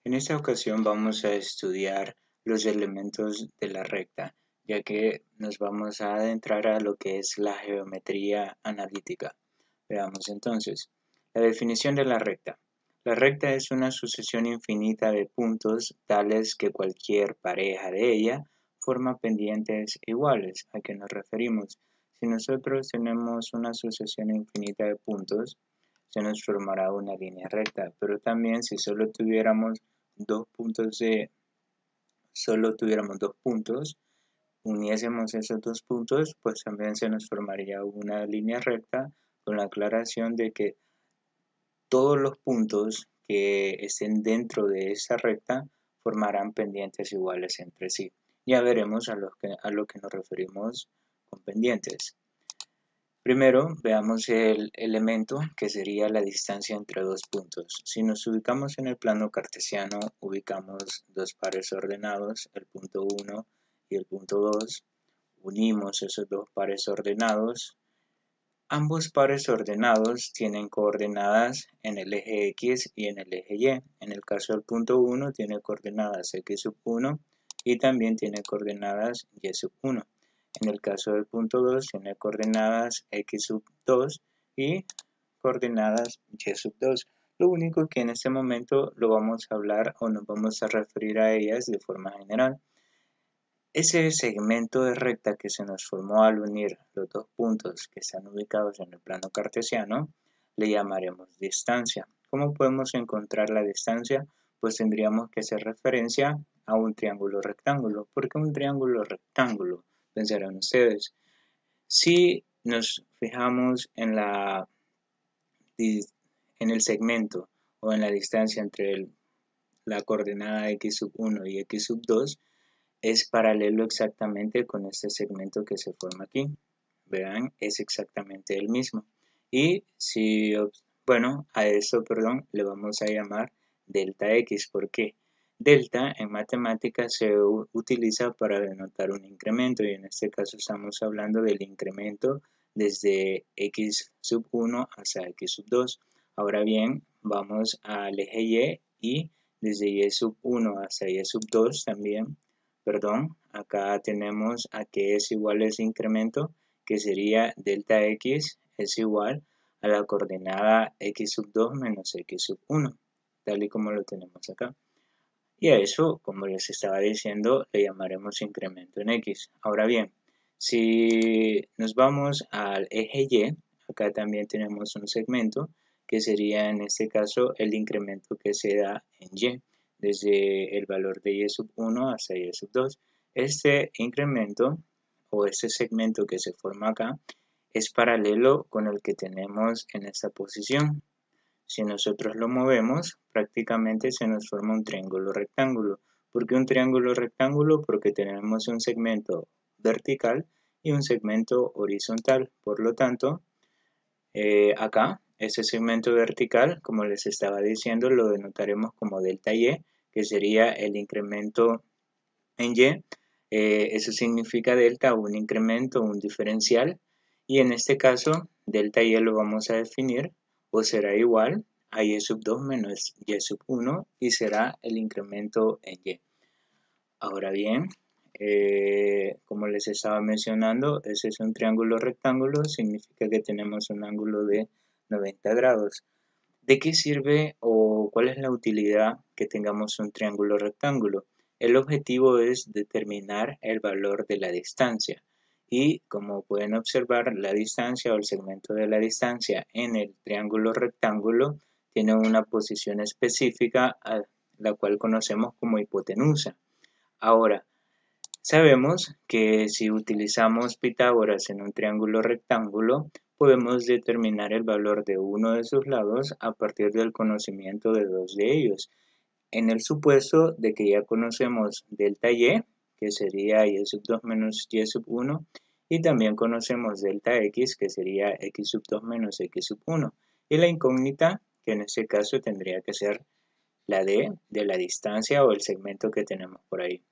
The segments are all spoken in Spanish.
En esta ocasión vamos a estudiar los elementos de la recta, ya que nos vamos a adentrar a lo que es la geometría analítica. Veamos entonces. La definición de la recta. La recta es una sucesión infinita de puntos tales que cualquier pareja de ella forma pendientes iguales. ¿A qué nos referimos? Si nosotros tenemos una sucesión infinita de puntos, se nos formará una línea recta, pero también si solo tuviéramos dos puntos, uniésemos esos dos puntos, pues también se nos formaría una línea recta, con la aclaración de que todos los puntos que estén dentro de esa recta formarán pendientes iguales entre sí. Ya veremos a lo que nos referimos con pendientes. Primero, veamos el elemento que sería la distancia entre dos puntos. Si nos ubicamos en el plano cartesiano, ubicamos dos pares ordenados, el punto 1 y el punto 2. Unimos esos dos pares ordenados. Ambos pares ordenados tienen coordenadas en el eje X y en el eje Y. En el caso del punto 1 tiene coordenadas X1 y también tiene coordenadas Y1. En el caso del punto 2 tiene coordenadas X2 y coordenadas Y2. Lo único que en este momento lo vamos a hablar o nos vamos a referir a ellas de forma general. Ese segmento de recta que se nos formó al unir los dos puntos que están ubicados en el plano cartesiano, le llamaremos distancia. ¿Cómo podemos encontrar la distancia? Pues tendríamos que hacer referencia a un triángulo rectángulo. ¿Por qué un triángulo rectángulo? Pensarán ustedes. Si nos fijamos en el segmento o en la distancia entre la coordenada x1 y x2, es paralelo exactamente con este segmento que se forma aquí. Vean, es exactamente el mismo. Y si, bueno, a eso, perdón, le vamos a llamar delta x. ¿Por qué? Delta en matemáticas se utiliza para denotar un incremento y en este caso estamos hablando del incremento desde x1 hasta x2. Ahora bien, vamos al eje y desde y1 hasta y2 también. Perdón, acá tenemos a que es igual ese incremento, que sería delta x es igual a la coordenada x2 menos x1, tal y como lo tenemos acá. Y a eso, como les estaba diciendo, le llamaremos incremento en x. Ahora bien, si nos vamos al eje y, acá también tenemos un segmento, que sería en este caso el incremento que se da en y, desde el valor de y1 hasta y2. Este incremento o este segmento que se forma acá es paralelo con el que tenemos en esta posición. Si nosotros lo movemos, prácticamente se nos forma un triángulo rectángulo. ¿Por qué un triángulo rectángulo? Porque tenemos un segmento vertical y un segmento horizontal. Por lo tanto, acá, ese segmento vertical, como les estaba diciendo, lo denotaremos como delta y, que sería el incremento en y. Eso significa delta, un incremento, un diferencial. Y en este caso, delta y lo vamos a definir o será igual a y2 menos y1 y será el incremento en y. Ahora bien, como les estaba mencionando, ese es un triángulo rectángulo, significa que tenemos un ángulo de 90 grados. ¿De qué sirve o cuál es la utilidad que tengamos un triángulo rectángulo? El objetivo es determinar el valor de la distancia y como pueden observar, la distancia o el segmento de la distancia en el triángulo rectángulo tiene una posición específica a la cual conocemos como hipotenusa. Ahora, sabemos que si utilizamos Pitágoras en un triángulo rectángulo, podemos determinar el valor de uno de sus lados a partir del conocimiento de dos de ellos. En el supuesto de que ya conocemos delta y, que sería y2 menos y1, y también conocemos delta x, que sería x2 menos x1. Y la incógnita, que en este caso tendría que ser la de la distancia o el segmento que tenemos por ahí.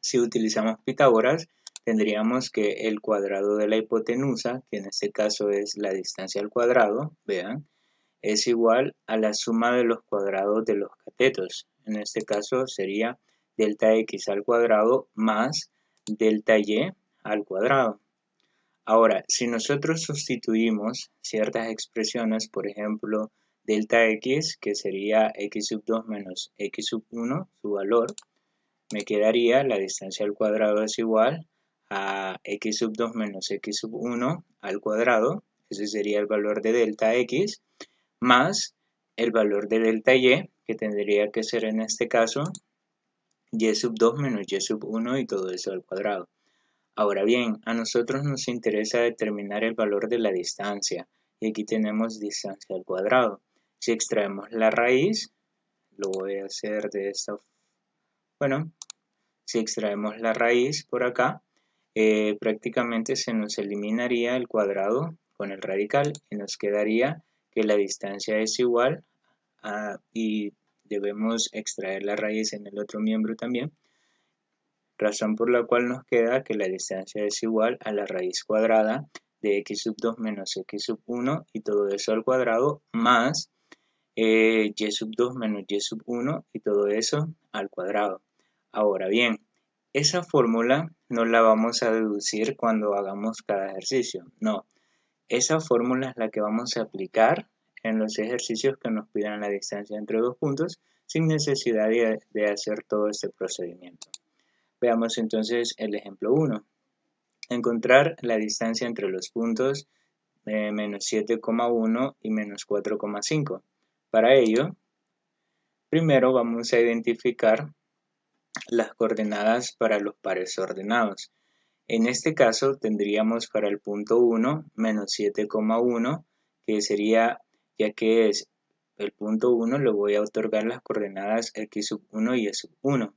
Si utilizamos Pitágoras, tendríamos que el cuadrado de la hipotenusa, que en este caso es la distancia al cuadrado, vean, es igual a la suma de los cuadrados de los catetos. en este caso sería delta x al cuadrado más delta y al cuadrado. Ahora, si nosotros sustituimos ciertas expresiones, por ejemplo, delta x, que sería x sub 2 menos x sub 1, su valor, me quedaría la distancia al cuadrado es igual a x sub 2 menos x sub 1 al cuadrado, ese sería el valor de delta x, más el valor de delta y, que tendría que ser en este caso y sub 2 menos y sub 1 y todo eso al cuadrado. Ahora bien, a nosotros nos interesa determinar el valor de la distancia y aquí tenemos distancia al cuadrado. Si extraemos la raíz, lo voy a hacer de esta forma. Bueno, si extraemos la raíz por acá, prácticamente se nos eliminaría el cuadrado con el radical y nos quedaría que la distancia es igual a, y debemos extraer la raíz en el otro miembro también, razón por la cual nos queda que la distancia es igual a la raíz cuadrada de x sub 2 menos x sub 1 y todo eso al cuadrado más y sub 2 menos y sub 1 y todo eso al cuadrado. Ahora bien, esa fórmula no la vamos a deducir cuando hagamos cada ejercicio, no. Esa fórmula es la que vamos a aplicar en los ejercicios que nos pidan la distancia entre dos puntos sin necesidad de hacer todo este procedimiento. Veamos entonces el ejemplo 1. Encontrar la distancia entre los puntos menos 7,1 y menos 4,5. Para ello, primero vamos a identificar las coordenadas para los pares ordenados. En este caso tendríamos para el punto 1 menos 7,1, que sería, ya que es el punto 1, le voy a otorgar las coordenadas x sub 1 y y sub 1.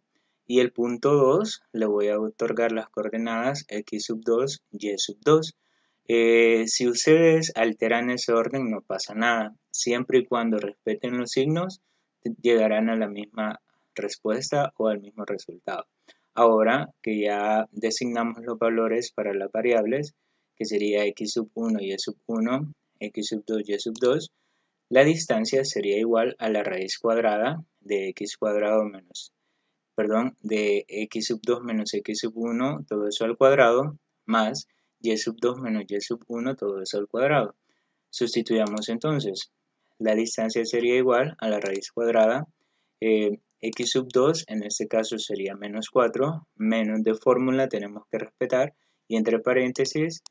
Y el punto 2 le voy a otorgar las coordenadas x sub 2 y sub 2. Si ustedes alteran ese orden no pasa nada. Siempre y cuando respeten los signos, llegarán a la misma respuesta o al mismo resultado. Ahora que ya designamos los valores para las variables, que sería x sub 1 y sub 1, x sub 2 y sub 2, la distancia sería igual a la raíz cuadrada de x cuadrado menos, de x sub 2 menos x sub 1, todo eso al cuadrado, más y sub 2 menos y sub 1, todo eso al cuadrado. Sustituyamos entonces. La distancia sería igual a la raíz cuadrada. X sub 2 en este caso sería menos 4, menos de fórmula tenemos que respetar, y entre paréntesis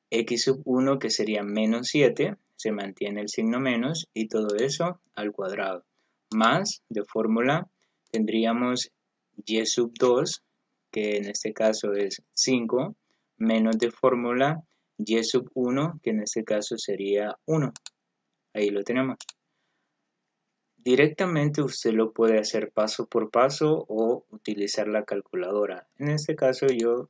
x sub 1 que sería menos 7, se mantiene el signo menos y todo eso al cuadrado, más de fórmula tendríamos y sub 2 que en este caso es 5, menos de fórmula y sub 1 que en este caso sería 1. Ahí lo tenemos. Directamente usted lo puede hacer paso por paso o utilizar la calculadora. En este caso yo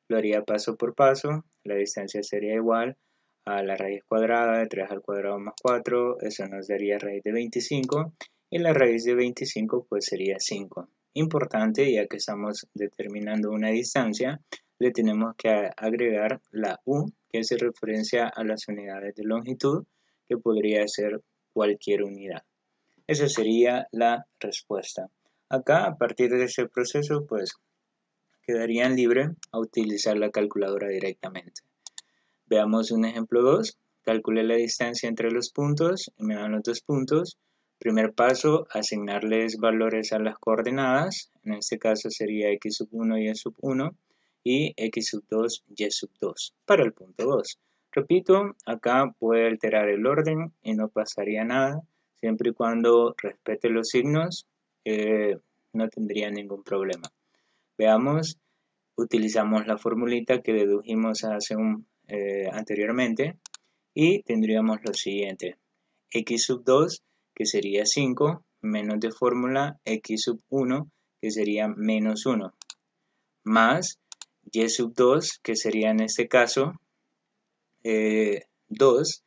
lo haría paso por paso. La distancia sería igual a la raíz cuadrada de 3 al cuadrado más 4. Eso nos daría raíz de 25. Y la raíz de 25 pues sería 5. Importante, ya que estamos determinando una distancia, le tenemos que agregar la u, que hace referencia a las unidades de longitud, que podría ser cualquier unidad. Esa sería la respuesta. Acá, a partir de ese proceso, pues quedarían libres a utilizar la calculadora directamente. Veamos un ejemplo 2. Calcule la distancia entre los puntos y me dan los dos puntos. Primer paso, asignarles valores a las coordenadas. En este caso sería x sub 1 y sub 1 y x sub 2 y sub 2 para el punto 2. Repito, acá puede alterar el orden y no pasaría nada. Siempre y cuando respete los signos, no tendría ningún problema. Veamos, utilizamos la formulita que dedujimos anteriormente y tendríamos lo siguiente. X sub 2, que sería 5, menos de fórmula x sub 1, que sería menos 1, más y sub 2, que sería en este caso 2,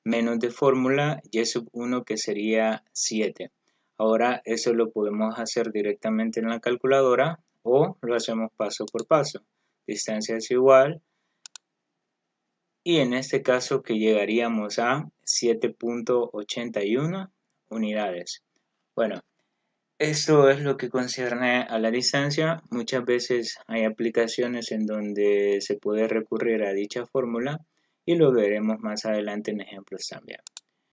menos de fórmula y sub 1 que sería 7. Ahora eso lo podemos hacer directamente en la calculadora o lo hacemos paso por paso. Distancia es igual y en este caso que llegaríamos a 7.81 unidades. Bueno, Esto es lo que concierne a la distancia. Muchas veces hay aplicaciones en donde se puede recurrir a dicha fórmula y lo veremos más adelante en ejemplos también.